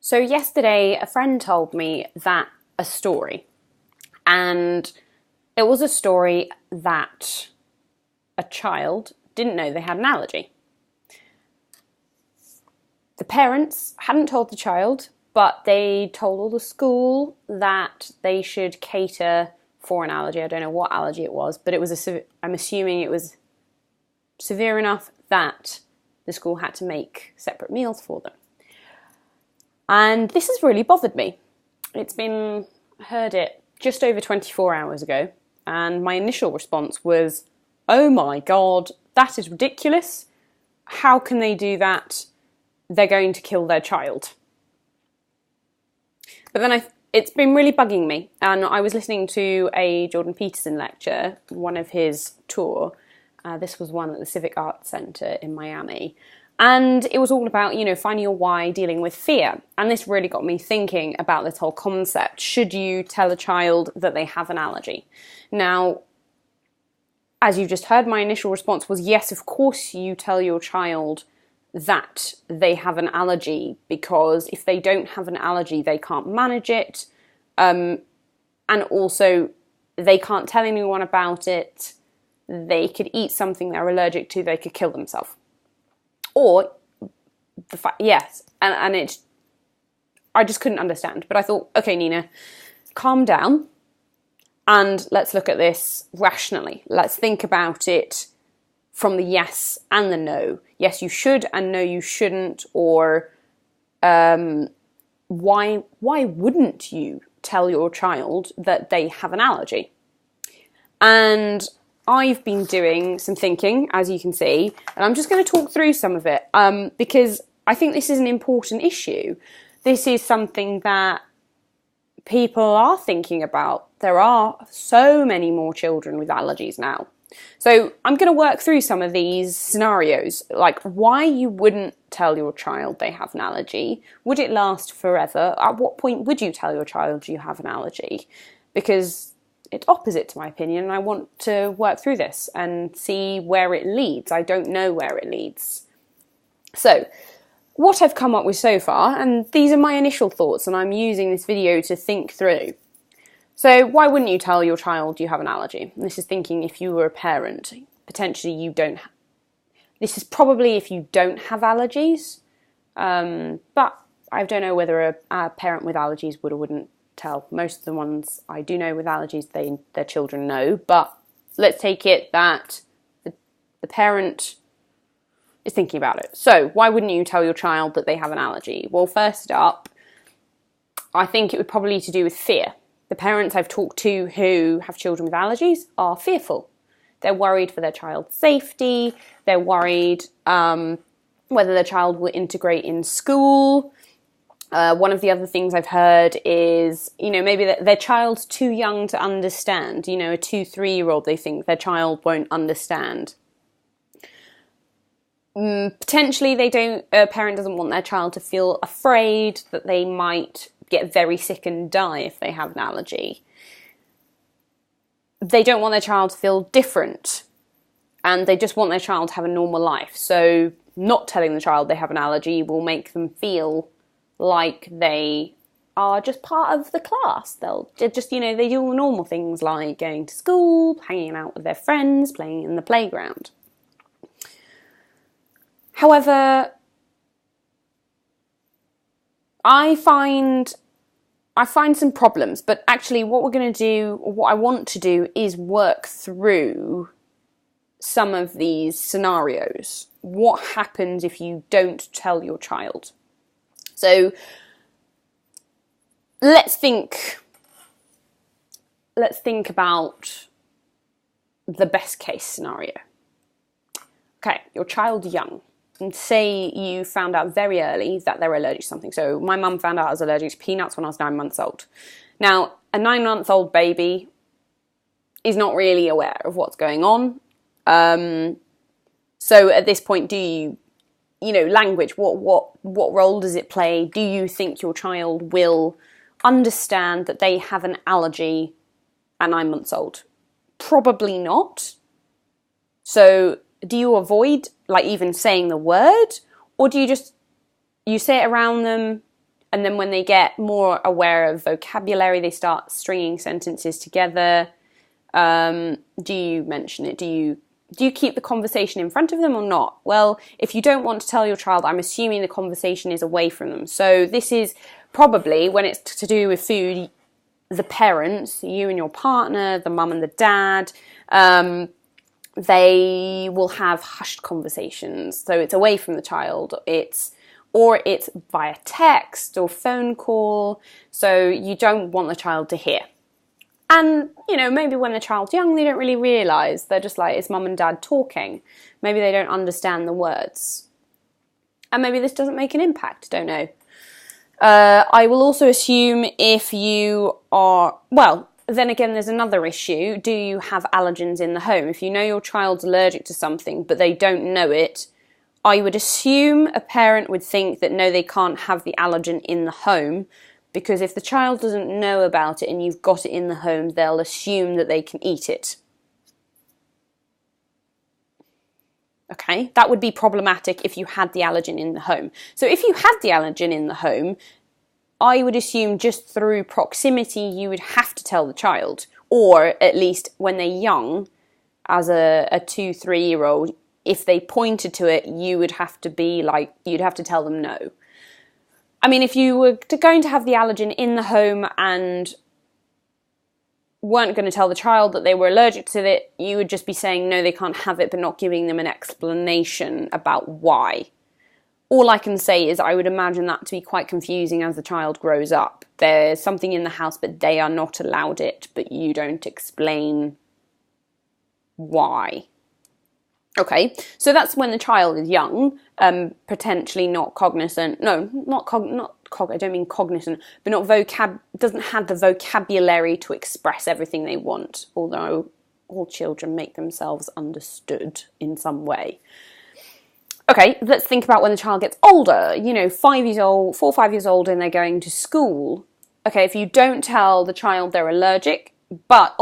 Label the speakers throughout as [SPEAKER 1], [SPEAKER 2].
[SPEAKER 1] So yesterday, a friend told me a story, and it was a story that a child didn't know they had an allergy. The parents hadn't told the child, but they told all the school that they should cater for an allergy. I don't know what allergy it was, but I'm assuming it was severe enough that the school had to make separate meals for them. And this has really bothered me. I heard it just over 24 hours ago, and my initial response was, oh my God, that is ridiculous. How can they do that? They're going to kill their child. But then it's been really bugging me, and I was listening to a Jordan Peterson lecture, one of his tour. This was one at the Civic Arts Centre in Miami. And it was all about, finding your why, dealing with fear. And this really got me thinking about this whole concept. Should you tell a child that they have an allergy? Now, as you just heard, my initial response was, yes, of course you tell your child that they have an allergy, because if they don't have an allergy, they can't manage it. And also, they can't tell anyone about it. They could eat something they're allergic to, they could kill themselves. Or, yes, and I just couldn't understand. But I thought, okay, Nina, calm down, and let's look at this rationally. Let's think about it from the yes and the no. Yes, you should, and no, you shouldn't. Or, why wouldn't you tell your child that they have an allergy? And I've been doing some thinking, as you can see, and I'm just going to talk through some of it because I think this is an important issue. This is something that people are thinking about. There are so many more children with allergies now. So I'm going to work through some of these scenarios, like why you wouldn't tell your child they have an allergy. Would it last forever? At what point would you tell your child you have an allergy? Because it's opposite to my opinion, and I want to work through this and see where it leads. I don't know where it leads. So, what I've come up with so far, and these are my initial thoughts, and I'm using this video to think through. So, why wouldn't you tell your child you have an allergy? And this is thinking if you were a parent. Potentially you don't. This is probably if you don't have allergies, but I don't know whether a parent with allergies would or wouldn't tell. Most of the ones I do know with allergies, their children know, but let's take it that the parent is thinking about it. So why wouldn't you tell your child that they have an allergy? Well, first up, I think it would probably be to do with fear. The parents I've talked to who have children with allergies are fearful. They're worried for their child's safety. They're worried whether their child will integrate in school. One of the other things I've heard is, maybe that their child's too young to understand. A 2-3-year-old, they think their child won't understand. Potentially, a parent doesn't want their child to feel afraid that they might get very sick and die if they have an allergy. They don't want their child to feel different, and they just want their child to have a normal life. So not telling the child they have an allergy will make them feel like they are just part of the class. They'll just, they do all the normal things like going to school, hanging out with their friends, playing in the playground. However, I find some problems, but actually what we're going to do, or what I want to do, is work through some of these scenarios. What happens if you don't tell your child? So let's think about the best case scenario. Okay, your child's young, and say you found out very early that they're allergic to something. So my mum found out I was allergic to peanuts when I was 9 months old. Now, a 9-month-old baby is not really aware of what's going on. So at this point, do you, language, what role does it play? Do you think your child will understand that they have an allergy at 9 months old? Probably not. So do you avoid even saying the word, or do you say it around them? And then when they get more aware of vocabulary, they start stringing sentences together. Do you mention it? Do you keep the conversation in front of them or not? Well, if you don't want to tell your child, I'm assuming the conversation is away from them. So this is probably, when it's to do with food, the parents, you and your partner, the mum and the dad, they will have hushed conversations. So it's away from the child. It's via text or phone call. So you don't want the child to hear. And, maybe when the child's young, they don't really realise. They're just like, it's mum and dad talking. Maybe they don't understand the words. And maybe this doesn't make an impact, don't know. I will also assume if you are, well, then again, there's another issue. Do you have allergens in the home? If you know your child's allergic to something, but they don't know it, I would assume a parent would think that no, they can't have the allergen in the home, because if the child doesn't know about it and you've got it in the home, they'll assume that they can eat it. Okay, that would be problematic if you had the allergen in the home. So if you had the allergen in the home, I would assume just through proximity you would have to tell the child, or at least when they're young, as a 2-3-year-old, if they pointed to it, you would have to be like, you'd have to tell them no. I mean, if you were going to have the allergen in the home and weren't going to tell the child that they were allergic to it, you would just be saying no, they can't have it, but not giving them an explanation about why. All I can say is I would imagine that to be quite confusing as the child grows up. There's something in the house, but they are not allowed it, but you don't explain why. Okay, so that's when the child is young, potentially not cognizant. No, I don't mean cognizant, but doesn't have the vocabulary to express everything they want, although all children make themselves understood in some way. Okay, let's think about when the child gets older, 5 years old, 4 or 5 years old, and they're going to school. Okay, if you don't tell the child they're allergic, but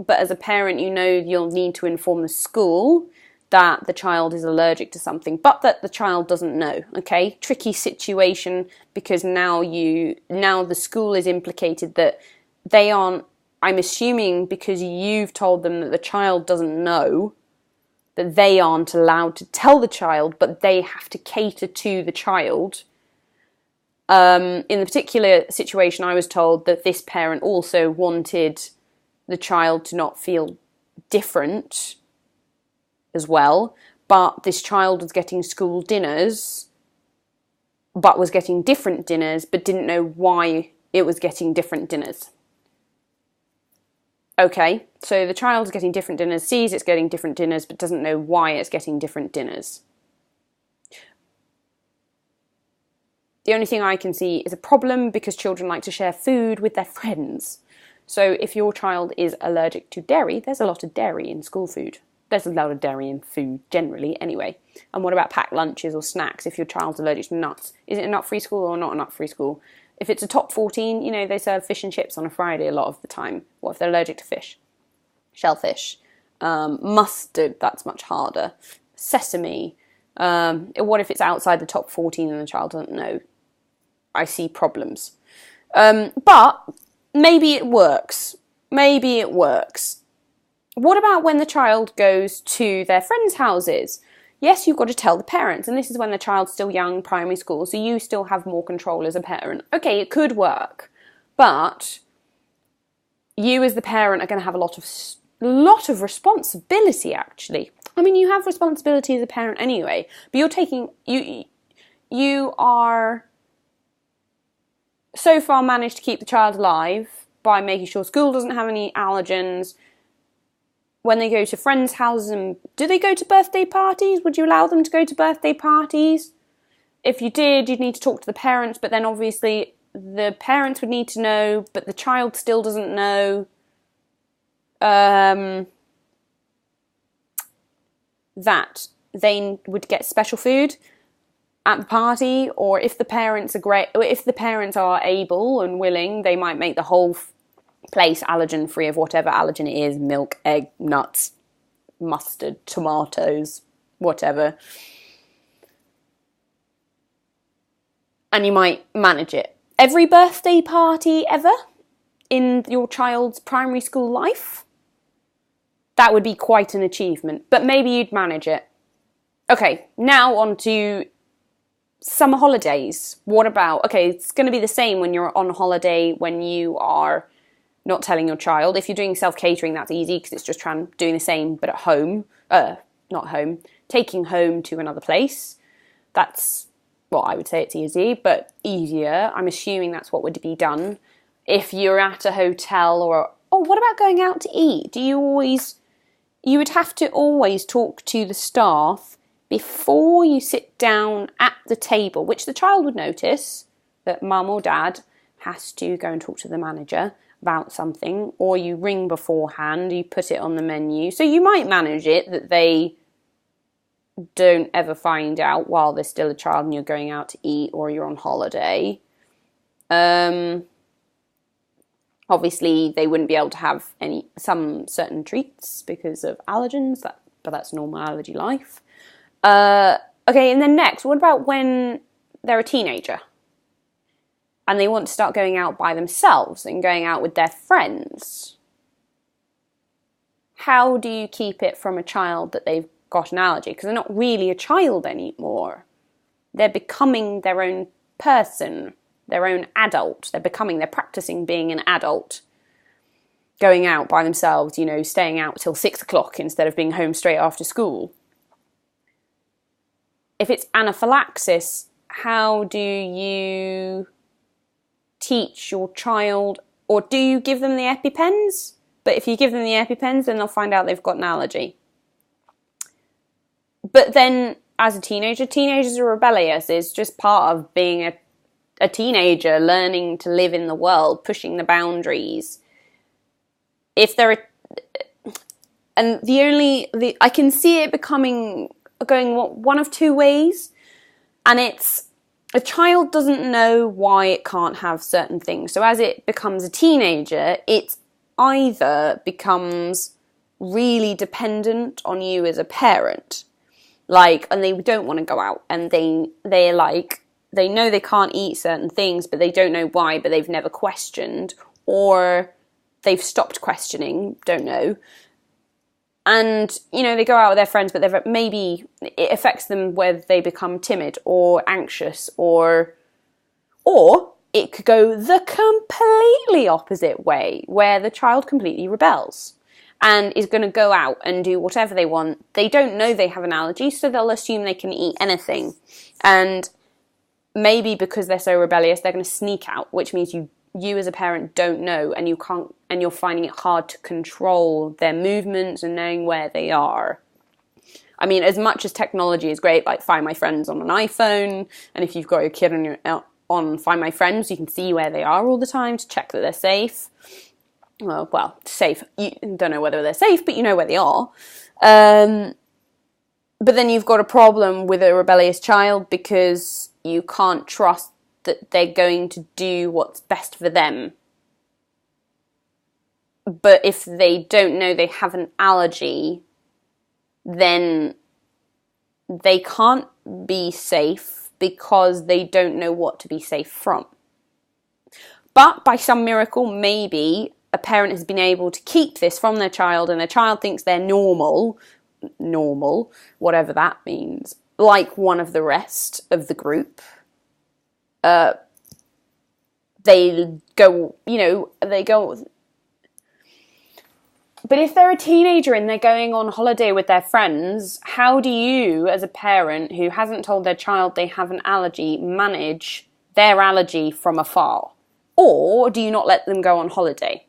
[SPEAKER 1] as a parent, you'll need to inform the school that the child is allergic to something, but that the child doesn't know, okay? Tricky situation, because now the school is implicated that they aren't, I'm assuming because you've told them that the child doesn't know, that they aren't allowed to tell the child, but they have to cater to the child. In the particular situation, I was told that this parent also wanted the child to not feel different as well, but this child was getting school dinners, but was getting different dinners, but didn't know why it was getting different dinners. Okay, so the child's getting different dinners, sees it's getting different dinners, but doesn't know why it's getting different dinners. The only thing I can see is a problem because children like to share food with their friends. So if your child is allergic to dairy, there's a lot of dairy in school food. There's a lot of dairy in food generally anyway. And what about packed lunches or snacks if your child's allergic to nuts? Is it a nut-free school or not a nut-free school? If it's a top 14, they serve fish and chips on a Friday a lot of the time. What if they're allergic to fish? Shellfish. Mustard, that's much harder. Sesame. What if it's outside the top 14 and the child doesn't know? I see problems. But maybe it works. Maybe it works. What about when the child goes to their friends' houses? Yes, you've got to tell the parents, and this is when the child's still young, primary school, so you still have more control as a parent. Okay, it could work, but you as the parent are going to have a lot of responsibility, actually. I mean, you have responsibility as a parent anyway, but you are so far managed to keep the child alive by making sure school doesn't have any allergens. When they go to friends' houses, and do they go to birthday parties? Would you allow them to go to birthday parties? If you did, you'd need to talk to the parents, but then obviously the parents would need to know, but the child still doesn't know. That they would get special food at the party, or if the parents are able and willing, they might make the whole place allergen free of whatever allergen it is: milk, egg, nuts, mustard, tomatoes, whatever. And you might manage it. every birthday party ever in your child's primary school life, that would be quite an achievement. But maybe you'd manage it. Okay, now on to summer holidays. What about, okay, it's going to be the same when you're on holiday, when you are not telling your child. If you're doing self-catering, that's easy because it's just doing the same, but at home. Not home. Taking home to another place. That's, well, I would say it's easy, but easier. I'm assuming that's what would be done. If you're at a hotel what about going out to eat? You would have to always talk to the staff before you sit down at the table, which the child would notice that mum or dad has to go and talk to the manager about something, or you ring beforehand, you put it on the menu. So you might manage it that they don't ever find out while they're still a child and you're going out to eat or you're on holiday. Obviously, they wouldn't be able to have some certain treats because of allergens, but that's normal allergy life. Okay, and then next, what about when they're a teenager and they want to start going out by themselves and going out with their friends? How do you keep it from a child that they've got an allergy? Because they're not really a child anymore. They're becoming their own person, their own adult. They're practicing being an adult. Going out by themselves, staying out till 6 o'clock instead of being home straight after school. If it's anaphylaxis, how do you teach your child, or do you give them the EpiPens? But if you give them the EpiPens, then they'll find out they've got an allergy. But then, as a teenager, teenagers are rebellious. It's just part of being a teenager, learning to live in the world, pushing the boundaries. If they're, and I can see it going one of two ways, and it's a child doesn't know why it can't have certain things. So as it becomes a teenager, it either becomes really dependent on you as a parent, and they don't want to go out, and they know they can't eat certain things, but they don't know why, but they've never questioned, or they've stopped questioning, don't know. And, they go out with their friends, but maybe it affects them whether they become timid or anxious, or it could go the completely opposite way, where the child completely rebels and is going to go out and do whatever they want. They don't know they have an allergy, so they'll assume they can eat anything. And maybe because they're so rebellious, they're going to sneak out, which means you as a parent don't know, and you're finding it hard to control their movements and knowing where they are. I mean, as much as technology is great, like Find My Friends on an iPhone, and if you've got your kid on Find My Friends, you can see where they are all the time to check that they're safe. Well, safe. You don't know whether they're safe, but you know where they are. But then you've got a problem with a rebellious child because you can't trust that they're going to do what's best for them. But if they don't know they have an allergy, then they can't be safe because they don't know what to be safe from. But by some miracle, maybe a parent has been able to keep this from their child, and their child thinks they're normal, whatever that means, like one of the rest of the group. They go. But if they're a teenager and they're going on holiday with their friends, how do you, as a parent who hasn't told their child they have an allergy, manage their allergy from afar? Or do you not let them go on holiday?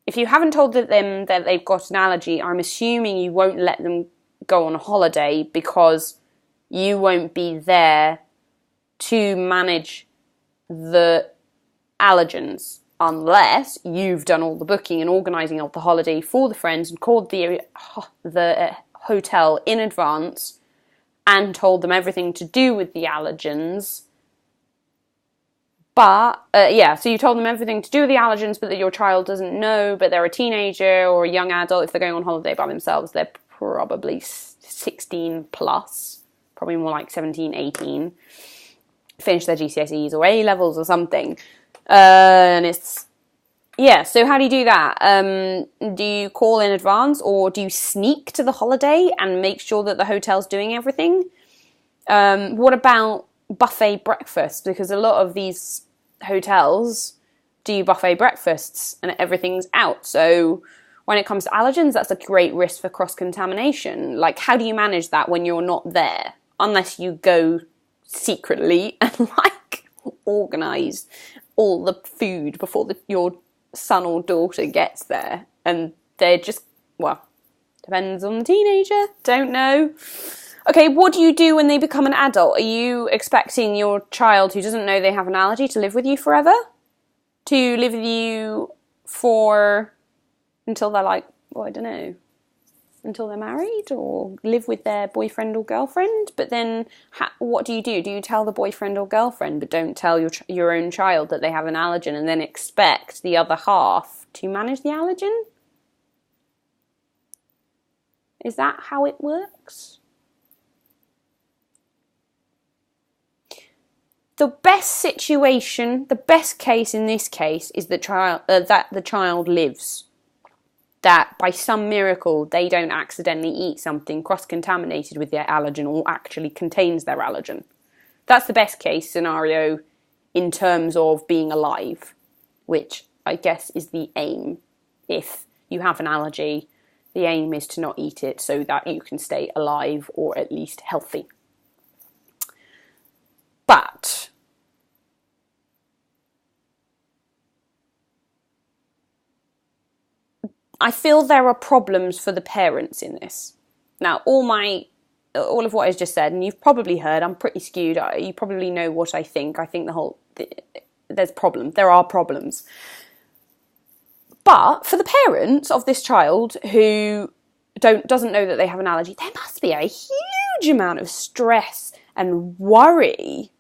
[SPEAKER 1] If you haven't told them that they've got an allergy, I'm assuming you won't let them go on holiday because you won't be there to manage the allergens, unless you've done all the booking and organising of the holiday for the friends and called the hotel in advance and told them everything to do with the allergens. But, so you told them everything to do with the allergens, but that your child doesn't know, but they're a teenager or a young adult. If they're going on holiday by themselves, they're probably 16 plus. probably more like 17, 18, finish their GCSEs or A-levels or something. And it's, yeah, so how do you do that? Do you call in advance, or do you sneak to the holiday and make sure that the hotel's doing everything? What about buffet breakfast? Because a lot of these hotels do buffet breakfasts and everything's out. So when it comes to allergens, that's a great risk for cross-contamination. Like, how do you manage that when you're not there? Unless you go secretly and, like, organise all the food before your son or daughter gets there. And they're just, well, depends on the teenager. Don't know. Okay, what do you do when they become an adult? Are you expecting your child who doesn't know they have an allergy to live with you forever? To live with you until they're like, well, I don't know, until they're married, or live with their boyfriend or girlfriend? But then what do? Do you tell the boyfriend or girlfriend but don't tell your own child that they have an allergen, and then expect the other half to manage the allergen? Is that how it works? The best situation, the best case in this case, is that the child lives. That by some miracle they don't accidentally eat something cross-contaminated with their allergen or actually contains their allergen. That's the best case scenario in terms of being alive, which I guess is the aim. If you have an allergy, the aim is to not eat it so that you can stay alive or at least healthy. But I feel there are problems for the parents in this. Now, all of what I've just said, and you've probably heard, I'm pretty skewed. You probably know what I think. I think there are problems. But for the parents of this child who doesn't know that they have an allergy, there must be a huge amount of stress and worry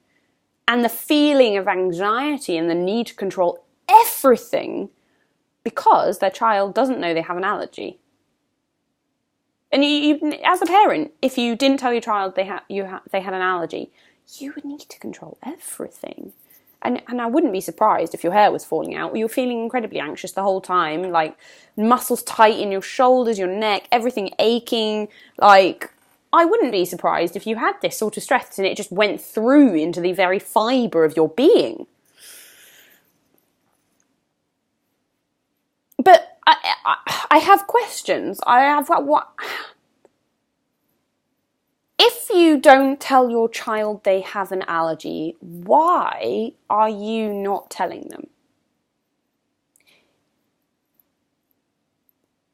[SPEAKER 1] and the feeling of anxiety and the need to control everything because their child doesn't know they have an allergy. And you, as a parent, if you didn't tell your child they had an allergy, you would need to control everything. And I wouldn't be surprised if your hair was falling out, or you're feeling incredibly anxious the whole time, like muscles tight in your shoulders, your neck, everything aching. Like, I wouldn't be surprised if you had this sort of stress and it just went through into the very fibre of your being. But I have questions. If you don't tell your child they have an allergy, why are you not telling them?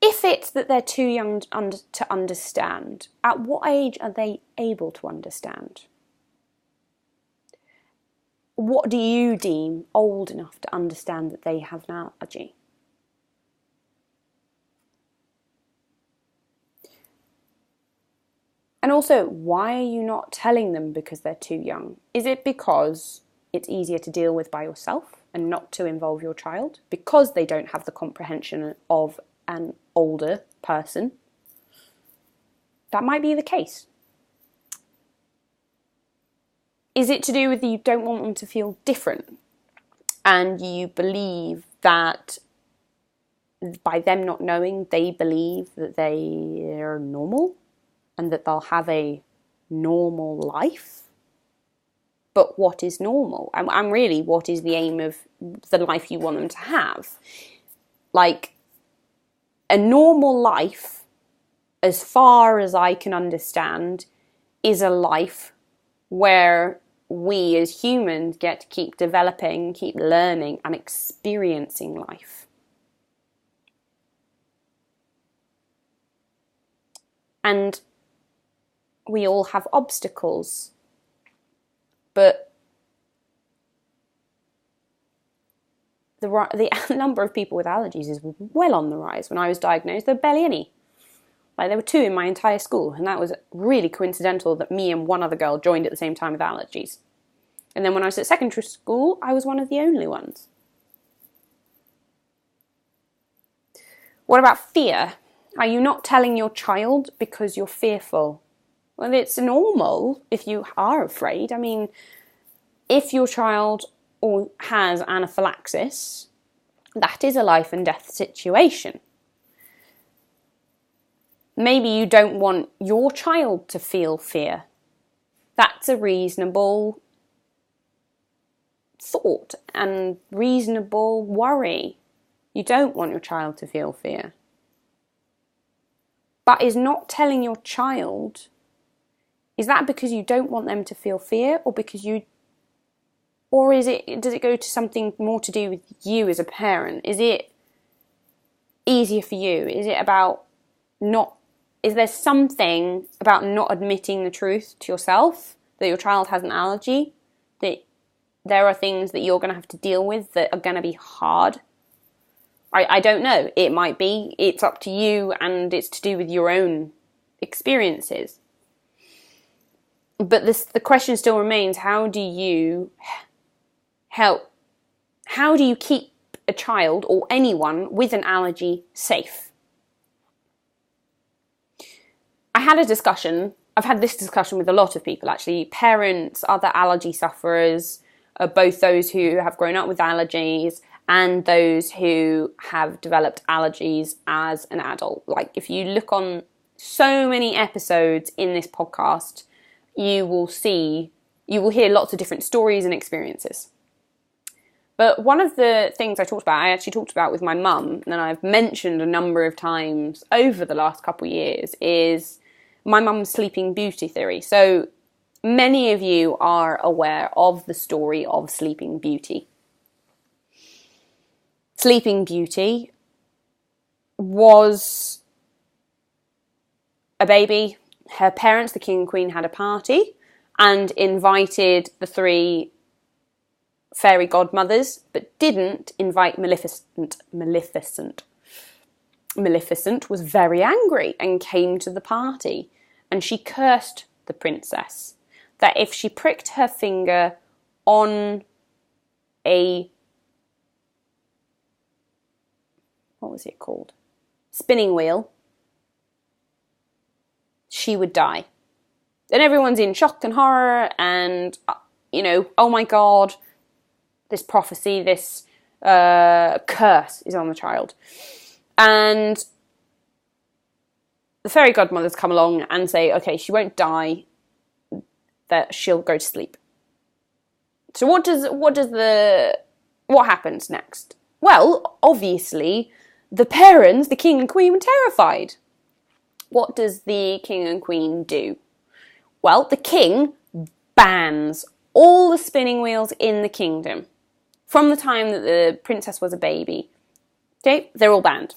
[SPEAKER 1] If it's that they're too young to understand, at what age are they able to understand? What do you deem old enough to understand that they have an allergy? And also, why are you not telling them because they're too young? Is it because it's easier to deal with by yourself and not to involve your child? Because they don't have the comprehension of an older person? That might be the case. Is it to do with you don't want them to feel different? And you believe that by them not knowing, they believe that they are normal? And that they'll have a normal life? But what is normal? And really, what is the aim of the life you want them to have? Like, a normal life, as far as I can understand, is a life where we as humans get to keep developing, keep learning, and experiencing life. And we all have obstacles, but the number of people with allergies is well on the rise. When I was diagnosed, there were barely any. Like, there were 2 in my entire school, and that was really coincidental that me and one other girl joined at the same time with allergies. And then when I was at secondary school, I was one of the only ones. What about fear? Are you not telling your child because you're fearful? Well, it's normal if you are afraid. I mean, if your child has anaphylaxis, that is a life and death situation. Maybe you don't want your child to feel fear. That's a reasonable thought and reasonable worry. You don't want your child to feel fear. But is not telling your child, is that because you don't want them to feel fear, or because you, or does it go to something more to do with you as a parent? Is it easier for you? Is it about is there something about not admitting the truth to yourself, that your child has an allergy, that there are things that you're going to have to deal with that are going to be hard? I don't know. It might be. It's up to you, and it's to do with your own experiences. But the question still remains, how do you keep a child or anyone with an allergy safe? I've had this discussion with a lot of people actually, parents, other allergy sufferers, both those who have grown up with allergies and those who have developed allergies as an adult. Like, if you look on so many episodes in this podcast, you will hear lots of different stories and experiences. But one of the things I actually talked about with my mum, and I've mentioned a number of times over the last couple of years, is my mum's Sleeping Beauty theory. So many of you are aware of the story of Sleeping Beauty. Sleeping Beauty was a baby. Her parents, the King and Queen, had a party and invited the 3 fairy godmothers, but didn't invite Maleficent. Maleficent was very angry and came to the party, and she cursed the princess that if she pricked her finger on a, what was it called? Spinning wheel, she would die. And everyone's in shock and horror and, oh my God, this prophecy, this curse is on the child. And the fairy godmothers come along and say, okay, she won't die, that she'll go to sleep. So what happens next? Well, obviously, the parents, the King and Queen, were terrified. What does the King and Queen do? Well, the King bans all the spinning wheels in the kingdom from the time that the princess was a baby. Okay, they're all banned.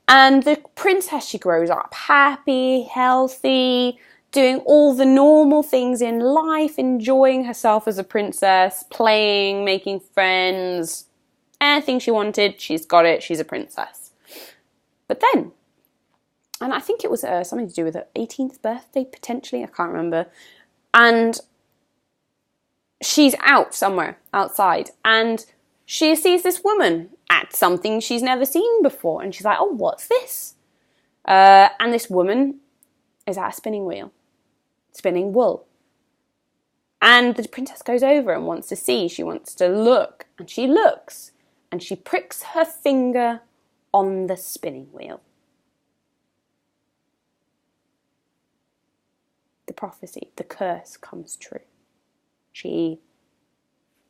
[SPEAKER 1] And the princess, she grows up happy, healthy, doing all the normal things in life, enjoying herself as a princess, playing, making friends, anything she wanted, she's got it, she's a princess. But then, and I think it was something to do with her 18th birthday, potentially, I can't remember, and she's out somewhere outside, and she sees this woman at something she's never seen before, and she's like, oh, what's this? And this woman is at a spinning wheel, spinning wool. And the princess goes over and wants to see, she wants to look, and she looks, and she pricks her finger on the spinning wheel. The prophecy, the curse comes true.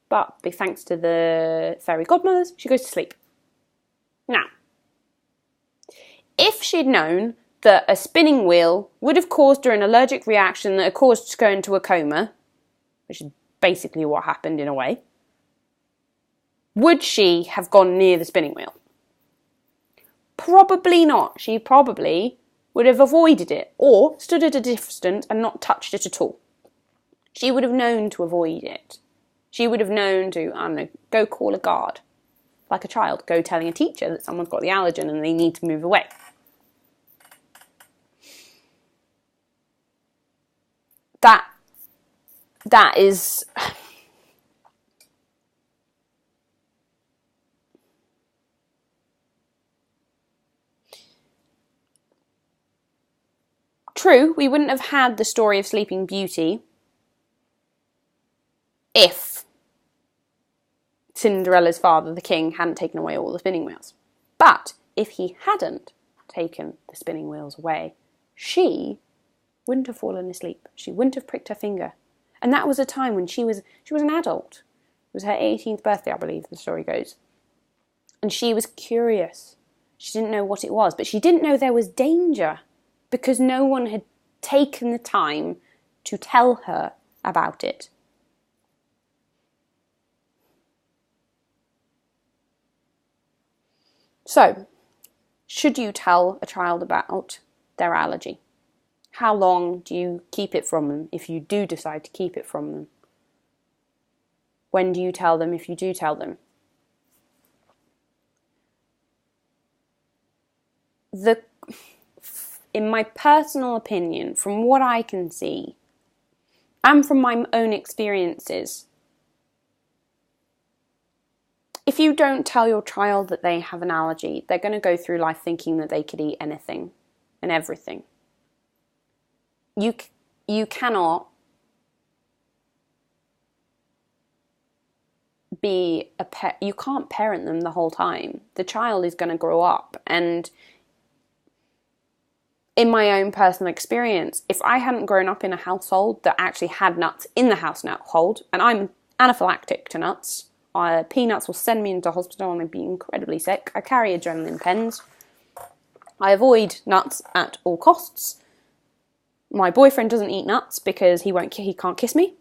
[SPEAKER 1] But big thanks to the fairy godmothers, she goes to sleep. Now, if she'd known that a spinning wheel would have caused her an allergic reaction that had caused her to go into a coma, which is basically what happened in a way, would she have gone near the spinning wheel? Probably not. She probably would have avoided it or stood at a distance and not touched it at all. She would have known to avoid it. She would have known to, go call a guard. Like a child, go telling a teacher that someone's got the allergen and they need to move away. That is... True, we wouldn't have had the story of Sleeping Beauty if Cinderella's father, the king, hadn't taken away all the spinning wheels. But if he hadn't taken the spinning wheels away, she wouldn't have fallen asleep. She wouldn't have pricked her finger. And that was a time when she was an adult. It was her 18th birthday, I believe the story goes. And she was curious. She didn't know what it was, but she didn't know there was danger because no one had taken the time to tell her about it. So, should you tell a child about their allergy? How long do you keep it from them if you do decide to keep it from them? When do you tell them if you do tell them? In my personal opinion, from what I can see, and from my own experiences, if you don't tell your child that they have an allergy, they're going to go through life thinking that they could eat anything and everything. You cannot be a pet. You can't parent them the whole time. The child is going to grow up, and in my own personal experience, if I hadn't grown up in a household that actually had nuts in the household, and I'm anaphylactic to nuts, peanuts will send me into hospital and I'd be incredibly sick. I carry adrenaline pens. I avoid nuts at all costs. My boyfriend doesn't eat nuts because he can't kiss me.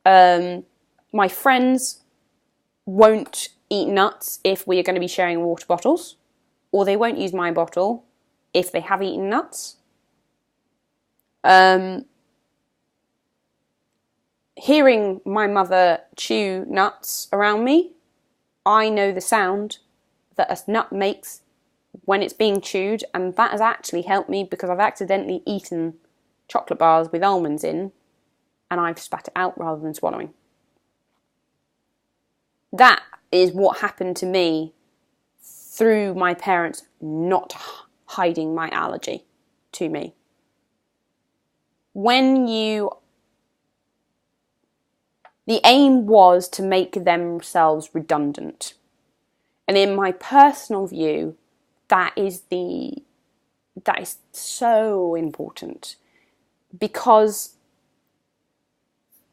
[SPEAKER 1] My friends won't eat nuts if we are going to be sharing water bottles, or they won't use my bottle if they have eaten nuts. Hearing my mother chew nuts around me, I know the sound that a nut makes when it's being chewed, and that has actually helped me because I've accidentally eaten chocolate bars with almonds in, and I've spat it out rather than swallowing. That is what happened to me through my parents not hiding my allergy to me. The aim was to make themselves redundant. And in my personal view, that is so important. Because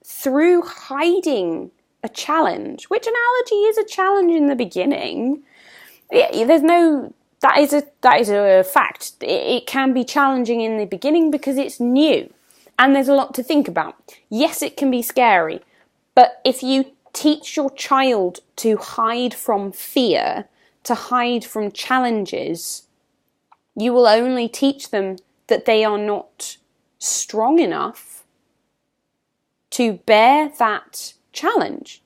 [SPEAKER 1] through hiding a challenge, which an allergy is a challenge in the beginning, that is a fact. It can be challenging in the beginning because it's new and there's a lot to think about. Yes, it can be scary, but if you teach your child to hide from fear, to hide from challenges, you will only teach them that they are not strong enough to bear that challenge.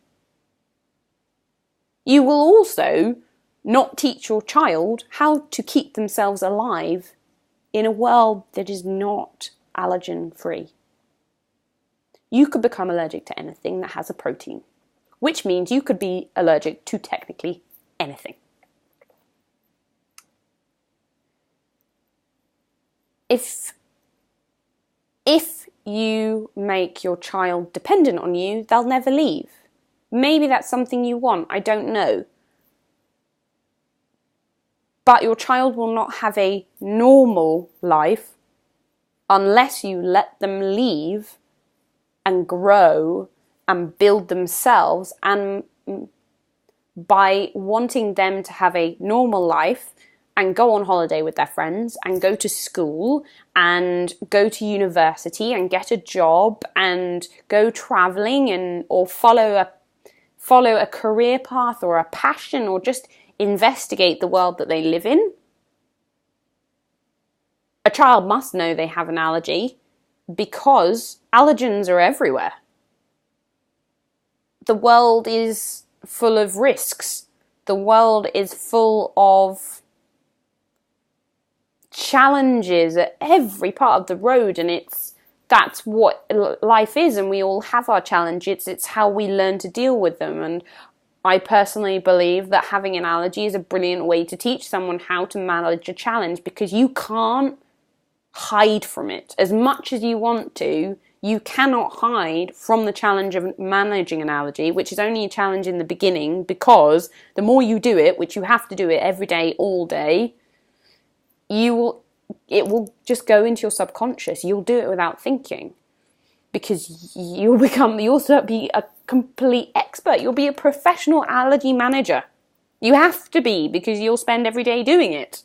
[SPEAKER 1] You will also not teach your child how to keep themselves alive in a world that is not allergen free. You could become allergic to anything that has a protein, which means you could be allergic to technically anything. If you make your child dependent on you, they'll never leave. Maybe that's something you want, I don't know. But your child will not have a normal life unless you let them leave and grow and build themselves. And by wanting them to have a normal life and go on holiday with their friends and go to school and go to university and get a job and go traveling or follow a career path or a passion or just investigate the world that they live in. A child must know they have an allergy because allergens are everywhere. The world is full of risks. The world is full of challenges at every part of the road, and that's what life is, and we all have our challenges. It's how we learn to deal with them. And I personally believe that having an allergy is a brilliant way to teach someone how to manage a challenge, because you can't hide from it. As much as you want to, you cannot hide from the challenge of managing an allergy, which is only a challenge in the beginning, because the more you do it, which you have to do it every day, all day, it will just go into your subconscious. You'll do it without thinking, because you'll be a complete expert. You'll be a professional allergy manager. You have to be, because you'll spend every day doing it.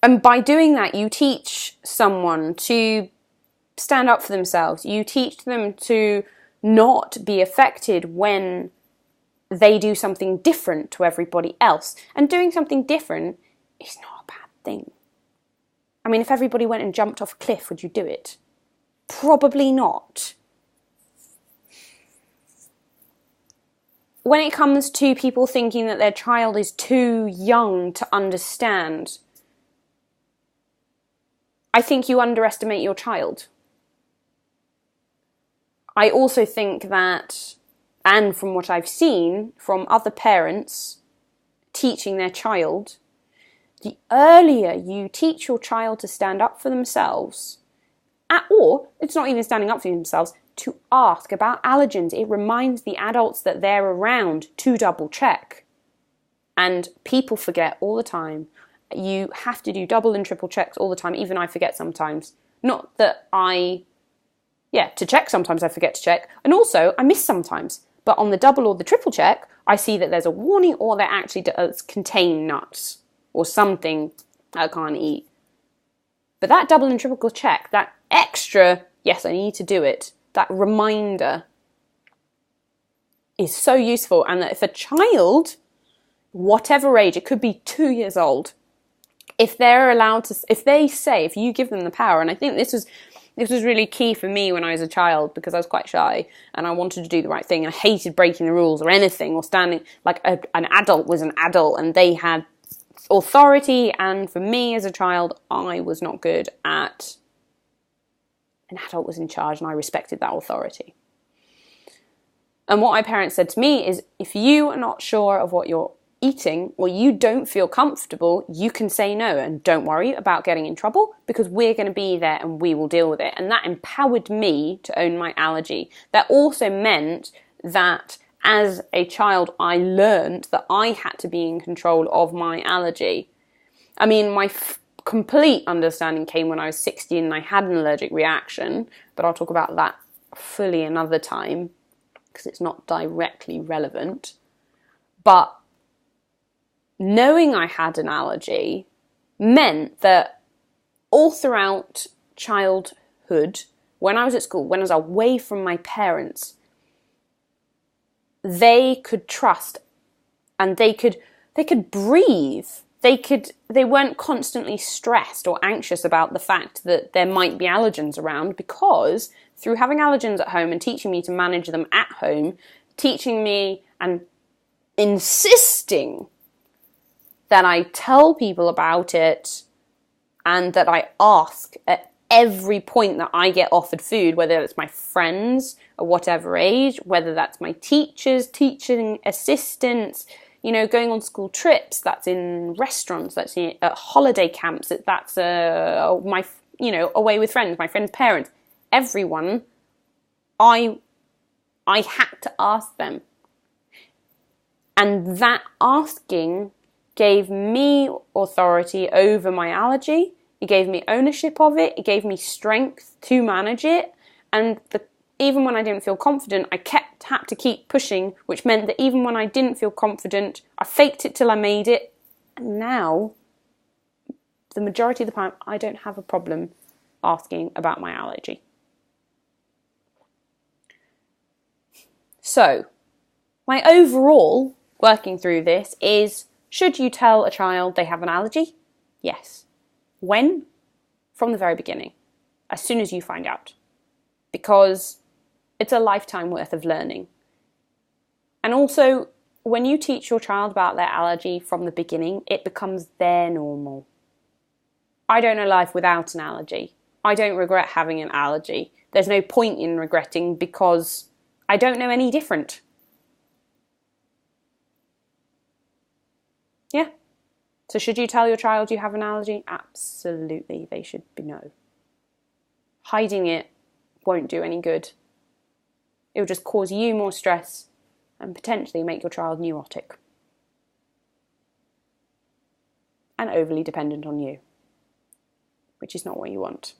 [SPEAKER 1] And by doing that, you teach someone to stand up for themselves. You teach them to not be affected when they do something different to everybody else. And doing something different is not a bad thing. I mean, if everybody went and jumped off a cliff, would you do it? Probably not. When it comes to people thinking that their child is too young to understand, I think you underestimate your child. I also think that, and from what I've seen from other parents teaching their child, the earlier you teach your child to stand up for themselves, or it's not even standing up for themselves, to ask about allergens. It reminds the adults that they're around to double check. And people forget all the time. You have to do double and triple checks all the time. Even I forget sometimes. Not that to check sometimes I forget to check. And also, I miss sometimes. But on the double or the triple check, I see that there's a warning, or they actually does contain nuts or something I can't eat. But that double and triple check, that extra, yes, I need to do it, that reminder is so useful. And that if a child, whatever age, it could be 2 years old, if they're allowed to, if you give them the power, and I think this was really key for me when I was a child, because I was quite shy and I wanted to do the right thing, and I hated breaking the rules or anything, or standing, like an adult was an adult and they had authority, and for me as a child, I was not good at, an adult was in charge and I respected that authority. And what my parents said to me is, if you are not sure of what you're eating, or you don't feel comfortable, you can say no, and don't worry about getting in trouble, because we're going to be there and we will deal with it. And that empowered me to own my allergy. That also meant that as a child, I learned that I had to be in control of my allergy. I mean, my complete understanding came when I was 16 and I had an allergic reaction, but I'll talk about that fully another time, because it's not directly relevant. But knowing I had an allergy meant that all throughout childhood, when I was at school, when I was away from my parents, they could trust, and they could breathe. They weren't constantly stressed or anxious about the fact that there might be allergens around, because through having allergens at home and teaching me to manage them at home, teaching me and insisting that I tell people about it, and that I ask at every point that I get offered food, whether it's my friends or whatever age, whether that's my teachers, teaching assistants, going on school trips, that's in restaurants, that's at holiday camps, that's away with friends, my friends' parents, everyone, I had to ask them. And that asking gave me authority over my allergy. It gave me ownership of it. It gave me strength to manage it. And even when I didn't feel confident, I had to keep pushing, which meant that even when I didn't feel confident, I faked it till I made it. And now, the majority of the time, I don't have a problem asking about my allergy. So, my overall working through this is, should you tell a child they have an allergy? Yes. When? From the very beginning. As soon as you find out. Because it's a lifetime worth of learning. And also, when you teach your child about their allergy from the beginning, it becomes their normal. I don't know life without an allergy. I don't regret having an allergy. There's no point in regretting, because I don't know any different. Yeah. So should you tell your child you have an allergy? Absolutely, they should know. Hiding it won't do any good. It will just cause you more stress and potentially make your child neurotic and overly dependent on you, which is not what you want.